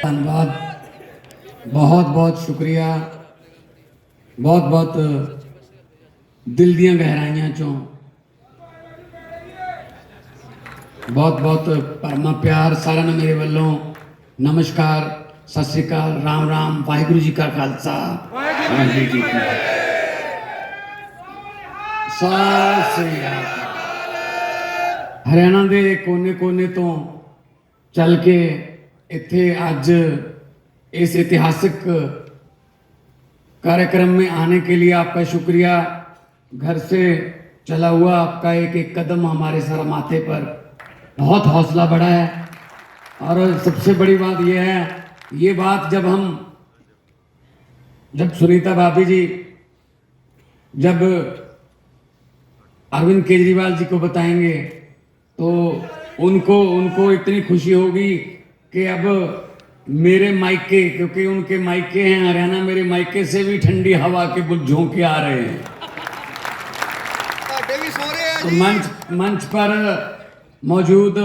धन्यवाद, बहुत बहुत शुक्रिया, बहुत बहुत दिल दियां गहराइयां चों बहुत बहुत परमा प्यार सारा ने मेरे वालों नमस्कार, सत श्री अकाल, राम राम, वाहिगुरु जी का खालसा, वाहिगुरु जी की सत श्री अकाल। हरियाणा के कोने कोने तो चल के इत्थे अज इस ऐतिहासिक कार्यक्रम में आने के लिए आपका शुक्रिया। घर से चला हुआ आपका एक एक कदम हमारे सर माथे पर बहुत हौसला बढ़ा है। और सबसे बड़ी बात यह है, ये बात जब सुनीता भाभी जी जब अरविंद केजरीवाल जी को बताएंगे तो उनको इतनी खुशी होगी कि अब मेरे मायके, क्योंकि उनके मायके हैं हरियाणा, मेरे मायके से भी ठंडी हवा के बुल झोंके आ रहे हैं। तो मंच पर मौजूद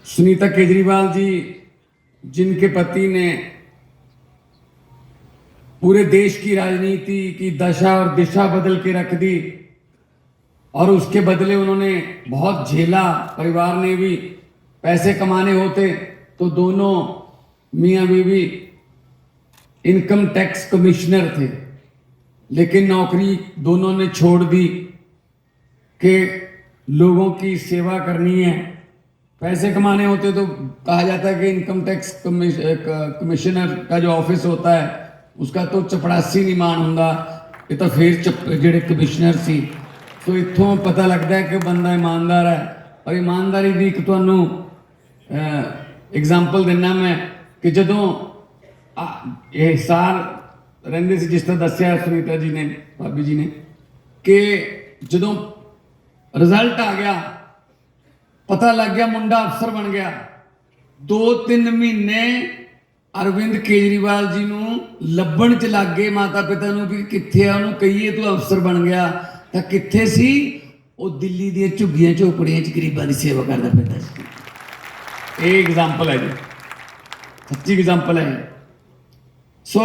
सुनीता केजरीवाल जी, जिनके पति ने पूरे देश की राजनीति की दशा और दिशा बदल के रख दी और उसके बदले उन्होंने बहुत झेला। परिवार ने भी पैसे कमाने होते तो दोनों मियां बीवी इनकम टैक्स कमिश्नर थे, लेकिन नौकरी दोनों ने छोड़ दी कि लोगों की सेवा करनी है। पैसे कमाने होते तो कहा जाता है कि इनकम टैक्स कमिश्नर का जो ऑफिस होता है उसका तो चपड़ासी नहीं मान होंदा, ये तो फिर जेडे कमिश्नर सी। तो इत्थों पता लगता है कि बंदा ईमानदार है। और ईमानदारी की एक तुहानू एग्जाम्पल देना मैं कि जदों ये साल रहिंदे सी, जिस तरह दस्या सुनीता जी ने, भाभी जी ने, कि जदों रिजल्ट आ गया, पता लग गया मुंडा अफसर बन गया, 2-3 महीने अरविंद केजरीवाल जी नूं लभण च लग गए माता पिता नूं भी कित्थे आ, उन्होंने कहिए तू अफसर बन गया तो कित्थे सी, वो दिल्ली दी झुग्गियां झोपड़ियां च गरीबां दी सेवा करदा फिरदा सी। ये एग्जाम्पल है जी, सच्ची एग्जाम्पल है। सो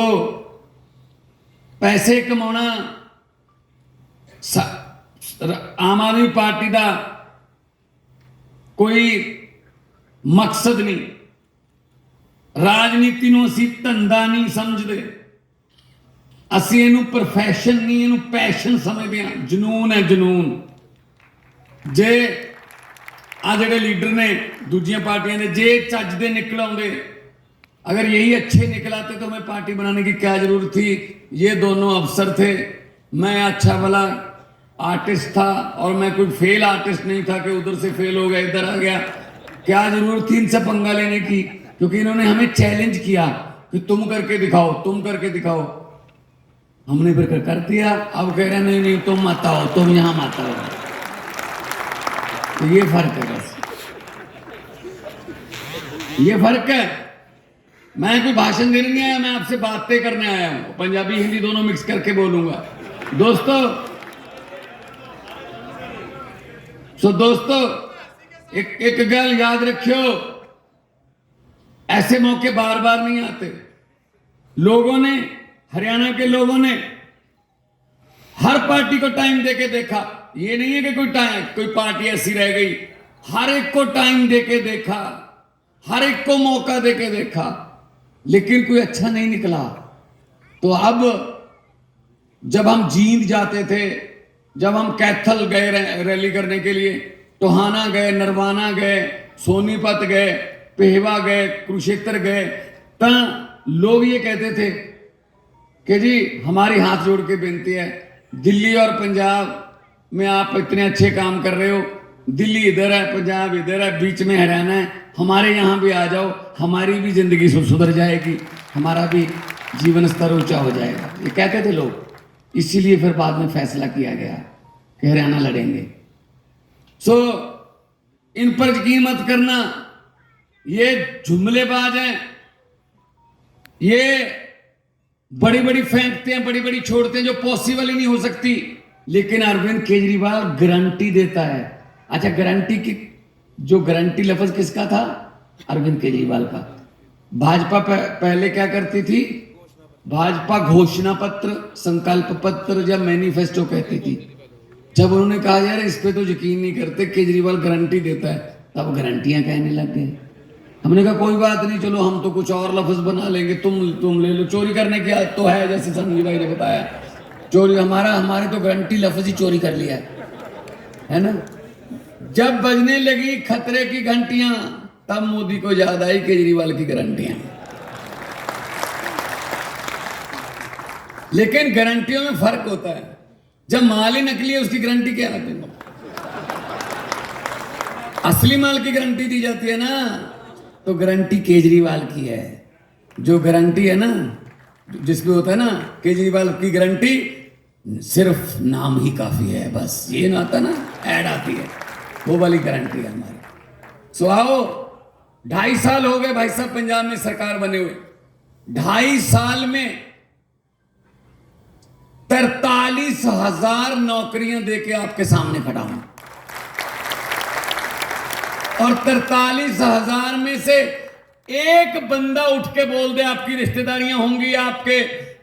पैसे कमाना आम आदमी पार्टी का कोई मकसद नहीं। राजनीति नूं असीं धंधा नहीं समझते, असीं इहनूं प्रोफैशन नहीं, इहनूं पैशन समझते हैं, जनून है जनून। जे आ जिहड़े लीडर ने दूजियां पार्टियां ने जे चज दे निकल आउंदे, अगर यही अच्छे निकल आते तो हमें पार्टी बनाने की क्या जरूरत थी। ये दोनों अफसर थे, मैं अच्छा भला आर्टिस्ट था और मैं कोई फेल आर्टिस्ट नहीं था कि उधर से फेल हो गया इधर आ गया। क्या जरूरत थी इनसे पंगा लेने की, क्योंकि इन्होंने हमें चैलेंज किया कि तुम करके दिखाओ, तुम करके दिखाओ। हमने फिर कर दिया। अब कह रहे नहीं नहीं तुम मत आओ, तुम यहां मत आओ। तो ये फर्क है, बस ये फर्क है। मैं कोई भाषण देने नहीं आया, मैं आपसे बातें करने आया हूं। पंजाबी हिंदी दोनों मिक्स करके बोलूंगा। दोस्तों एक गल याद रखियो, ऐसे मौके बार बार नहीं आते। लोगों ने, हरियाणा के लोगों ने हर पार्टी को टाइम देके देखा। ये नहीं है कि कोई पार्टी ऐसी रह गई, हर एक को टाइम देके देखा, हर एक को मौका देके देखा, लेकिन कोई अच्छा नहीं निकला। तो अब जब हम जींद जाते थे, जब हम कैथल गए रैली करने के लिए, टोहाना गए, नरवाना गए, सोनीपत गए, पेहवा गए, कुरुक्षेत्र गए, तो लोग ये कहते थे कि जी हमारी हाथ जोड़ के बेनती है, दिल्ली और पंजाब में आप इतने अच्छे काम कर रहे हो, दिल्ली इधर है, पंजाब इधर है, बीच में हरियाणा है, हमारे यहाँ भी आ जाओ, हमारी भी जिंदगी सुधर जाएगी, हमारा भी जीवन स्तर ऊंचा हो जाएगा। ये कहते थे लोग। इसीलिए फिर बाद में फैसला किया गया कि हरियाणा लड़ेंगे। सो इन पर यकीन मत करना, ये जुमलेबाज हैं, ये बड़ी बड़ी फेंकते हैं, बड़ी बड़ी छोड़ते हैं, जो पॉसिबल ही नहीं हो सकती। लेकिन अरविंद केजरीवाल गारंटी देता है। अच्छा, गारंटी की जो गारंटी लफ्ज किसका था? अरविंद केजरीवाल का। भाजपा पहले क्या करती थी? भाजपा घोषणा पत्र, संकल्प पत्र या मैनिफेस्टो कहती थी। जब उन्होंने कहा यार इस पे तो यकीन नहीं करते, केजरीवाल गारंटी देता है, तब गारंटियां कहने लग गए। हमने कहा कोई बात नहीं, चलो हम तो कुछ और लफ्ज बना लेंगे, तुम ले लो। चोरी करने की आदत तो है, जैसे संजय भाई ने बताया, चोरी हमारे तो गारंटी लफ्ज ही चोरी कर लिया है ना। जब बजने लगी खतरे की घंटियां, तब मोदी को याद आई केजरीवाल की गारंटियां। लेकिन गारंटियों में फर्क होता है। जब माल ही नकली है उसकी गारंटी क्या आती है? असली माल की गारंटी दी जाती है ना। तो गारंटी केजरीवाल की है। जो गारंटी है ना, जिसमें होता है ना केजरीवाल की गारंटी, सिर्फ नाम ही काफी है, बस ये ना आता ना, ऐड आती है, वो वाली गारंटी है हमारी। सो आओ, 2.5 साल हो गए भाई साहब पंजाब में सरकार बने हुए। 2.5 साल में 43,000 नौकरियां देके आपके सामने खड़ा हूं, और 43,000 में से एक बंदा उठ के बोल दे, आपकी रिश्तेदारियां होंगी, आपके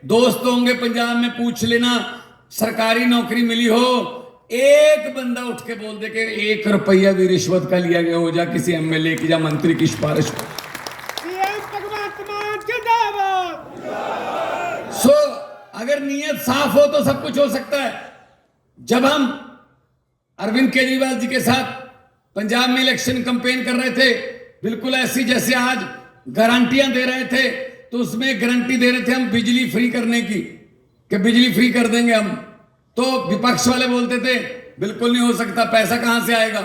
दोस्त होंगे पंजाब में, पूछ लेना सरकारी नौकरी मिली हो, एक बंदा उठ के बोल दे कि 1 रुपया भी रिश्वत का लिया गया हो, जा किसी एमएलए की या मंत्री की सिफारिश हो। सो अगर नीयत साफ हो तो सब कुछ हो सकता है। जब हम अरविंद केजरीवाल जी के साथ पंजाब में इलेक्शन कैंपेन कर रहे थे, बिल्कुल ऐसी जैसे आज गारंटियां दे रहे थे, तो उसमें गारंटी दे रहे थे हम बिजली फ्री करने की, कि बिजली फ्री कर देंगे हम। तो विपक्ष वाले बोलते थे बिल्कुल नहीं हो सकता, पैसा कहां से आएगा,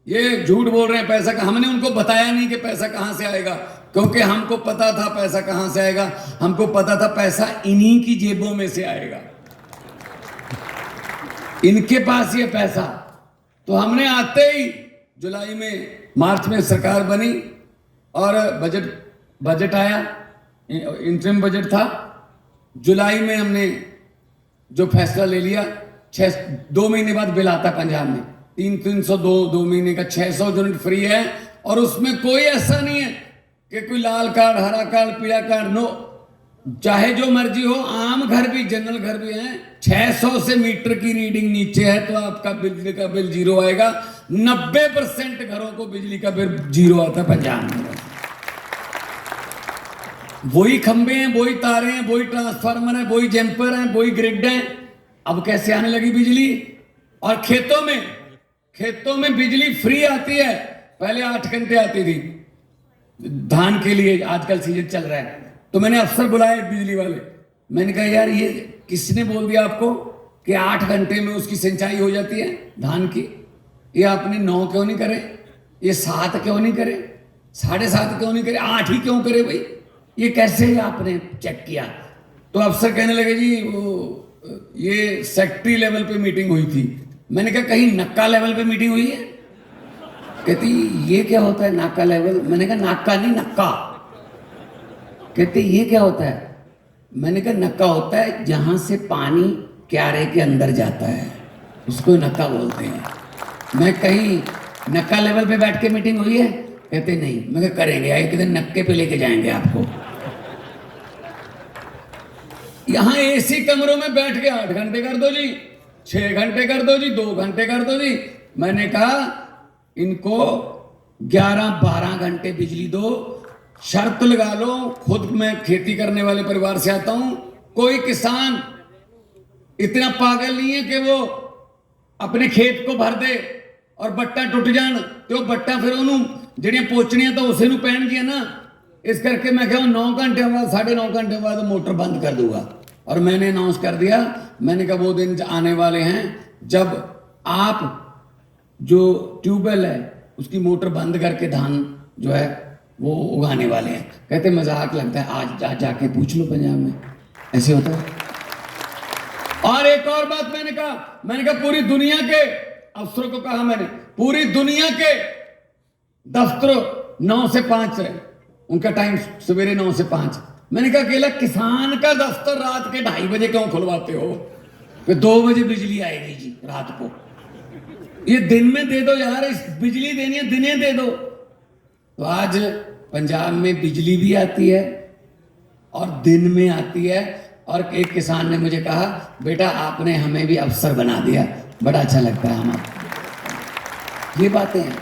ये झूठ बोल रहे हैं, पैसा का। हमने उनको बताया नहीं कि पैसा कहां से आएगा, क्योंकि हमको पता था पैसा कहां से आएगा। हमको पता था पैसा इन्हीं की जेबों में से आएगा, इनके पास ये पैसा। तो हमने आते ही जुलाई में, मार्च में सरकार बनी और बजट आया, इंटरिम बजट था। जुलाई में हमने जो फैसला ले लिया, 2 महीने बाद बिल आता पंजाब में, 302 महीने का 600 यूनिट फ्री है। और उसमें कोई ऐसा नहीं है कि कोई लाल कार्ड, हरा कार्ड, पीला कार्ड, नो, चाहे जो मर्जी हो। आम घर भी, जनरल घर भी हैं, 600 से मीटर की रीडिंग नीचे है तो आपका बिजली का बिल 0 आएगा। 90% घरों को बिजली का बिल 0 आता है पंजाब में। वही खंबे हैं, वही तारे हैं, वही ट्रांसफार्मर है, वही जंपर है, वही ग्रिड है। अब कैसे आने लगी बिजली? और खेतों में बिजली फ्री आती है। पहले 8 घंटे आती थी धान के लिए, आजकल सीजन चल रहा है। तो मैंने अफसर बुलाए बिजली वाले, मैंने कहा यार ये किसने बोल दिया आपको कि 8 घंटे में उसकी सिंचाई हो जाती है धान की? ये आपने 9 क्यों नहीं करे, ये 7 क्यों नहीं करे, 7.5 क्यों नहीं करे, 8 ही क्यों करे भाई? ये कैसे आपने चेक किया? तो अफसर कहने लगे जी वो ये सेक्रेटरी लेवल पे मीटिंग हुई थी। मैंने कहा कहीं नक्का लेवल पे मीटिंग हुई है? कहती ये क्या होता है नाका लेवल? मैंने कहा नाका नहीं, नक्का। कहते ये क्या होता है? मैंने कहा नक्का होता है जहां से पानी क्यारे के अंदर जाता है, उसको नक्का बोलते हैं। मैं कहीं नक्का लेवल पे बैठ के मीटिंग हुई है? कहते नहीं। मैं कहा करेंगे, एक दिन नक्के पे लेके जाएंगे आपको। यहां एसी कमरों में बैठ के 8 घंटे कर दो जी, 6 घंटे कर दो जी, 2 घंटे कर दो जी। मैंने कहा इनको 11-12 घंटे बिजली दो, शर्त लगा लो। खुद मैं खेती करने वाले परिवार से आता हूं, कोई किसान इतना पागल नहीं है कि वो अपने खेत को भर दे और बट्टा टूट जान तो बट्टा फिर उन्होंने ਜਿਹੜੀਆਂ ਪੋਚਣੀਆਂ ਤਾਂ ਉਸੇ ਨੂੰ ਪੈਣਗੀਆਂ ना। इस करके मैं कहूँ 9 घंटे बाद, 9.5 घंटे बाद मोटर बंद कर दूंगा। और मैंने अनाउंस कर दिया, मैंने कहा वो दिन आने वाले हैं जब आप जो ट्यूबवेल है उसकी मोटर बंद करके धान जो है वो उगाने वाले हैं। कहते मजाक लगता है, आज जाके पूछ लो पंजाब में ऐसे होता है। और एक और बात मैंने कहा पूरी दुनिया के अफसरों को कहा मैंने, पूरी दुनिया के दफ्तर 9 से 5 है उनका टाइम, सवेरे 9 से 5। मैंने कहा अकेला किसान का दफ्तर रात के 2:30 बजे क्यों खुलवाते हो? कि 2 बजे बिजली आएगी जी रात को। ये दिन में दे दो यार, इस बिजली देनी है दिने दे दो। तो आज पंजाब में बिजली भी आती है और दिन में आती है। और एक किसान ने मुझे कहा बेटा आपने हमें भी अफसर बना दिया, बड़ा अच्छा लगता है हमारा। ये बातें हैं,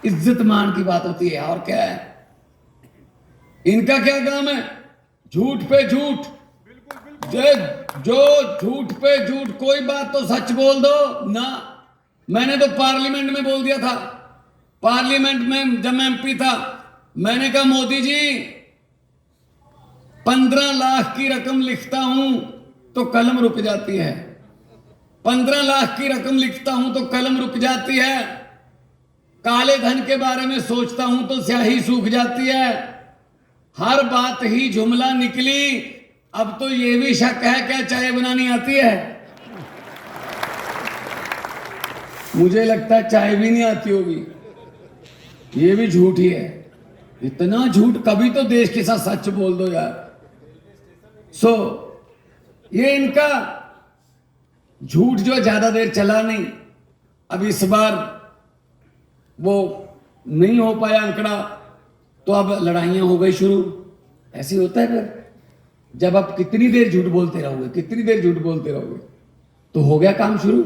इज्जत मान की बात होती है। और क्या है, इनका क्या काम है? झूठ पे झूठ। जो झूठ पे झूठ, कोई बात तो सच बोल दो ना। मैंने तो पार्लियामेंट में बोल दिया था, पार्लियामेंट में जब मैं एमपी था, मैंने कहा मोदी जी 15 लाख की रकम लिखता हूं तो कलम रुक जाती है, 15 लाख की रकम लिखता हूं तो कलम रुक जाती है, काले धन के बारे में सोचता हूं तो स्याही सूख जाती है, हर बात ही जुमला निकली, अब तो ये भी शक है क्या चाय बनानी आती है? मुझे लगता है चाय भी नहीं आती होगी। ये भी झूठ ही है, इतना झूठ। कभी तो देश के साथ सच बोल दो यार। ये इनका झूठ जो ज्यादा देर चला नहीं। अब इस बार वो नहीं हो पाया आंकड़ा, तो अब लड़ाइयां हो गई शुरू। ऐसे होता है फिर, जब आप कितनी देर झूठ बोलते रहोगे, कितनी देर झूठ बोलते रहोगे, तो हो गया काम शुरू।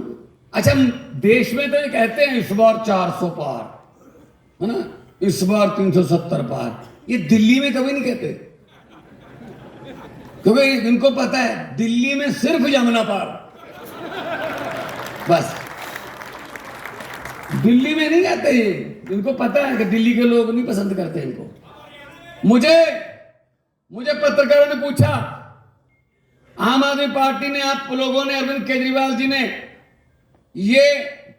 अच्छा, देश में तो ये कहते हैं इस बार 400 पार, है ना, इस बार 370 पार। ये दिल्ली में कभी नहीं कहते, क्योंकि इनको पता है दिल्ली में सिर्फ यमुना पार, बस। दिल्ली में नहीं कहते ये, इनको पता है कि दिल्ली के लोग नहीं पसंद करते इनको। मुझे पत्रकारों ने पूछा, आम आदमी पार्टी ने, आप लोगों ने, अरविंद केजरीवाल जी ने ये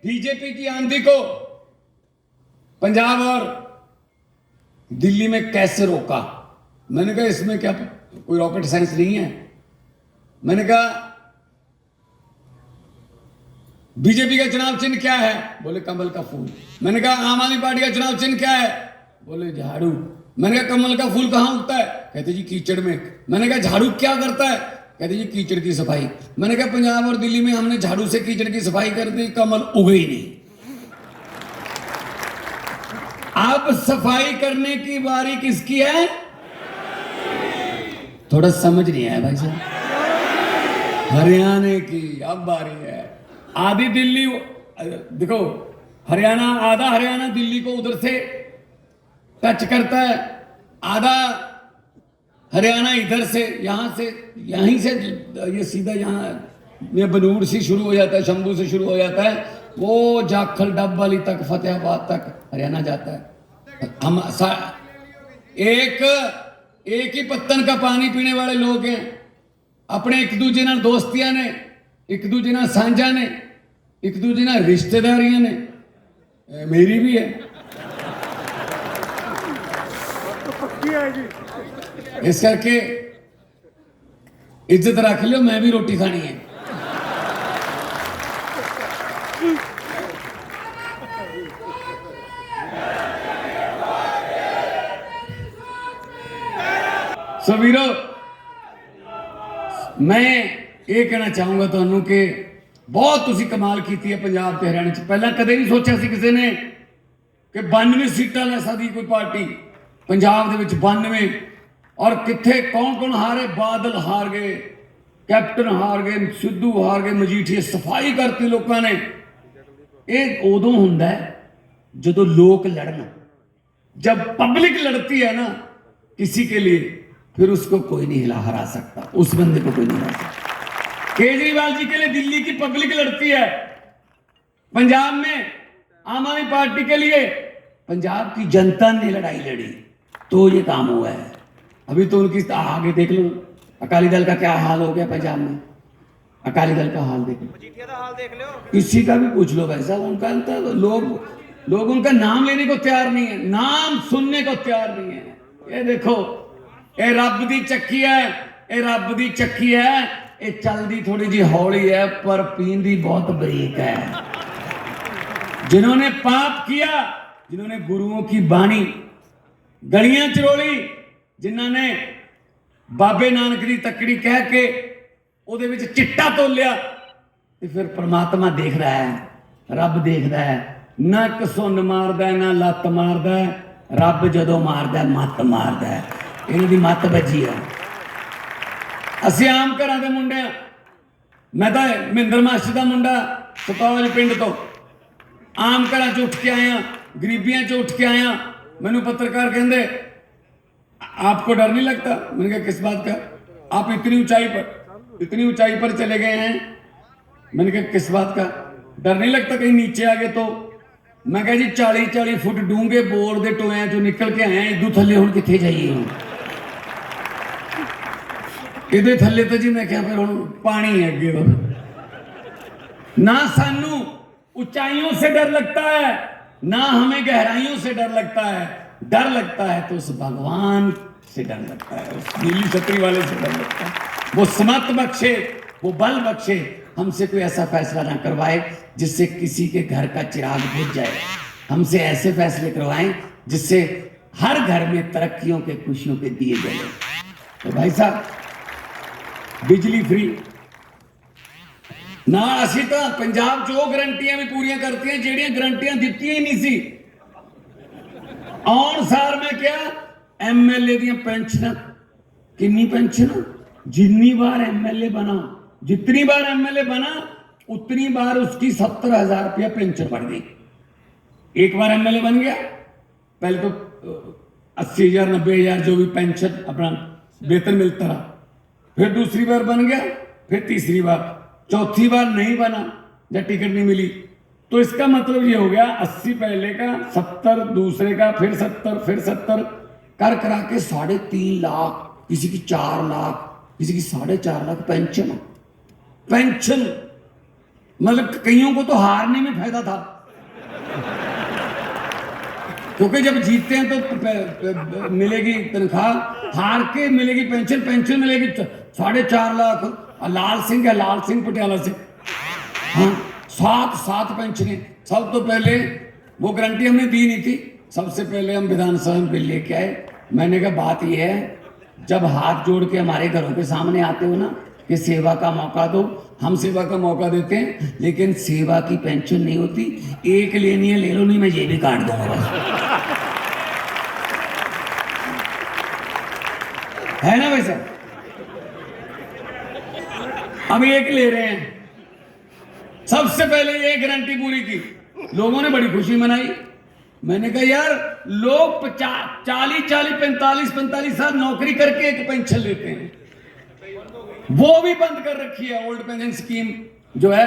बीजेपी की आंधी को पंजाब और दिल्ली में कैसे रोका? मैंने कहा इसमें क्या कोई रॉकेट साइंस नहीं है। मैंने कहा बीजेपी का चुनाव चिन्ह क्या है? बोले कमल का फूल। मैंने कहा आम आदमी पार्टी का चुनाव चिन्ह क्या है? बोले झाड़ू। मैंने कहा कमल का फूल कहां उगता है? कहते जी कीचड़ में। मैंने कहा झाड़ू क्या करता है? कहते जी कीचड़ की सफाई। मैंने कहा पंजाब और दिल्ली में हमने झाड़ू से कीचड़ की सफाई कर दी, कमल उगे ही नहीं। अब सफाई करने की बारी किसकी है? थोड़ा समझ नहीं आया भाई साहब, हरियाणा की अब बारी है। आधी दिल्ली, देखो हरियाणा, आधा हरियाणा दिल्ली को उधर से टच करता है, आधा हरियाणा इधर से, यहां से, यहीं से ये सीधा यहाँ ये बनूड़ से शुरू हो जाता है, शंभू से शुरू हो जाता है, वो जाखल डब वाली तक, फतेहाबाद तक हरियाणा जाता है। हम एक ही पत्तन का पानी पीने वाले लोग हैं। अपने एक दूजे ना दोस्तियां ने, एक दूजे ना सांझा ने, एक दूजे ना रिश्तेदारियां ने, मेरी भी है। इस करके इज्जत रख लो, मैं भी रोटी खानी है। वीरो, मैं ये कहना चाहूंगा ਤੁਹਾਨੂੰ कि बहुत तुसी कमाल की है पंजाब ते हरियाणा च। पहला कदे नहीं सोचा सी किसी ने कि 92 सीटां ले सकदी कोई पार्टी पंजाब दे विच, 92। और किथे कौन कौन हारे? बादल हार गए, कैप्टन हार गए, सिद्धू हार गए, मजीठिया सफाई करती लोगों ने। ये उदों हुंदा है जदों लोग लड़न। जब पब्लिक लड़ती है ना किसी के लिए, फिर उसको कोई नहीं हरा सकता, उस बंदे को कोई नहीं हरा सकता। केजरीवाल जी के लिए दिल्ली की पब्लिक लड़ती है, पंजाब में आम आदमी पार्टी के लिए पंजाब की जनता ने लड़ाई लड़ी, तो ये काम हुआ है। अभी तो उनकी आगे देख लो, अकाली दल का क्या हाल हो गया पंजाब में। अकाली दल का हाल देख लो, किसी का भी पूछ लो भाई साहब, उनका लोग उनका नाम लेने को तैयार नहीं है, नाम सुनने को तैयार नहीं है। ये देखो, ये रब दी चक्की है, ये रब दी चक्की है, ये चलती थोड़ी जी हौली है पर पींदी बहुत बरीक है। जिन्होंने पाप किया, जिन्होंने गुरुओं की बाणी गलियां चरोली, जिन्होंने बाबे नानक दी तकड़ी कह के ਉਹਦੇ ਵਿੱਚ चिट्टा तोलिया ਤੇ फिर परमात्मा देख रहा है, रब देखदा है, ना एक सुन मारदा है ना लत्त मारदा है, रब जदों मारदा है मत मारदा है। इन्हां दी मत बजी है। ਅਸੀਂ आम घरां दे मुंडे आ, मैं तो महेंद्र मास्टर का मुंडा सतौज पिंड तो आम घर च उठ के आया, गरीबियां च उठ के आया। मैनू पत्रकार कहते आपको डर नहीं लगता? मैंने कहा किस बात का? आप इतनी ऊंचाई पर चले गए हैं। मैंने कहा किस बात का डर नहीं लगता कहीं नीचे आ गए तो? मैं कहा जी 40-40 फुट डूंगे बोर के टोया चो निकल के आए हैं, इदू थले हुण कित्थे जाइए? हुण इहदे थले तो जी मैं क्या फिर हुण पानी है अगे। ना सानू ऊंचाइयों से डर लगता है, ना हमें गहराइयों से डर लगता है। डर लगता है तो उस भगवान से डर लगता है, उस नीली छतरी वाले से डर लगता है। वो समत बख्शे, वो बल बख्शे, हमसे कोई ऐसा फैसला ना करवाए जिससे किसी के घर का चिराग बुझ जाए। हमसे ऐसे फैसले करवाएं जिससे हर घर में तरक्कियों के, खुशियों के दिए जले। तो भाई साहब बिजली फ्री ना, असी तो पंजाब चो गारंटियां भी पूरी करती ਜਿਹੜੀਆਂ गारंटियां ਦਿੱਤੀਆਂ ही नहीं सी। आउण सार मैं क्या MLA ਦੀਆਂ पेंशन, कितनी पेंशन? जितनी बार MLA बना, जितनी बार MLA बना उतनी बार उसकी 70,000 रुपया पेंशन बढ़ गई। एक बार MLA बन गया, पहले तो 80,000 90,000 जो भी पेंशन अपना वेतन मिलता रहा, फिर दूसरी बार बन गया, फिर तीसरी बार, चौथी बार नहीं बना या टिकट नहीं मिली तो इसका मतलब ये हो गया 80 पहले का, 70 दूसरे का, फिर 70, फिर 70 कर करा के 3.5 लाख, किसी की 4 लाख, किसी की 4.5 लाख पेंशन। पेंशन मतलब कईयों को तो हारने में फायदा था, क्योंकि जब जीतते हैं तो मिलेगी तनख्वाह, हार के मिलेगी पेंशन। पेंशन मिलेगी 4.5 लाख। लाल सिंह है, लाल सिंह पटियाला से, हाँ 7 पेंशनें। सब तो पहले वो गारंटी हमने दी नहीं थी, सबसे पहले हम विधानसभा में बिल लेके आए। मैंने कहा बात यह है, जब हाथ जोड़ के हमारे घरों के सामने आते हो ना कि सेवा का मौका दो, हम सेवा का मौका देते हैं, लेकिन सेवा की पेंशन नहीं होती। एक लेनी है ले लो, नहीं मैं ये भी काट दूंगा बस। है ना वैसा? अब एक ले रहे हैं। सबसे पहले ये गारंटी पूरी की, लोगों ने बड़ी खुशी मनाई। मैंने कहा यार लोग 40 45 साल नौकरी करके एक पेंशन लेते हैं, वो भी बंद कर रखी है। ओल्ड पेंशन स्कीम जो है